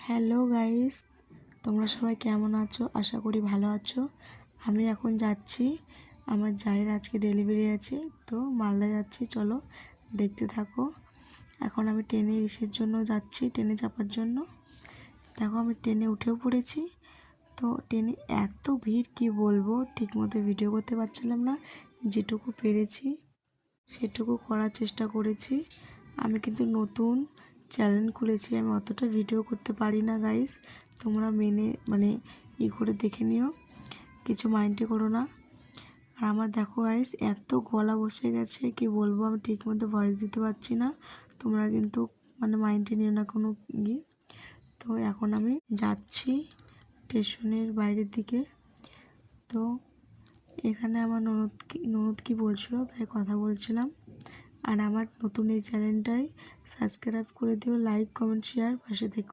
Hello guys, তোমরা সবাই কেমন আছো? আশা করি ভালো আছো। আমি এখন যাচ্ছি, আমার জায়ের আজকে ডেলিভারি আছে, তো মালদা যাচ্ছি। চলো দেখতে থাকো। এখন আমি ট্রেনে ইসের জন্য যাচ্ছি, ট্রেনে চাপার জন্য। দেখো আমি ট্রেনে উঠেও পড়েছি। তো ট্রেনে এত ভিড় কি বলবো, ঠিকমতো ভিডিও করতে পারছিলাম না। যেটুকু পেরেছি সেটুকু করার চেষ্টা করেছি। আমি কিন্তু নতুন চ্যানেল খুলেছি, আমি অতটা ভিডিও করতে পারি না গাইস, তোমরা করে দেখে নিও, কিছু মাইন্ডে করো না। আর আমার দেখো গাইস এত গলা বসে গেছে কি বলবো, আমি ঠিকমতো ভয়েস দিতে পারছি না, তোমরা কিন্তু মাইন্ডে নিও না কোনো ইয়ে। তো এখন আমি যাচ্ছি স্টেশনের বাইরের দিকে। তো এখানে আমার ননদ কি বলছিল তাই কথা বলছিলাম। আর আমার নতুন এই চ্যানেলটাই সাবস্ক্রাইব করে দিও, লাইক কমেন্ট শেয়ার পাশে থেকো।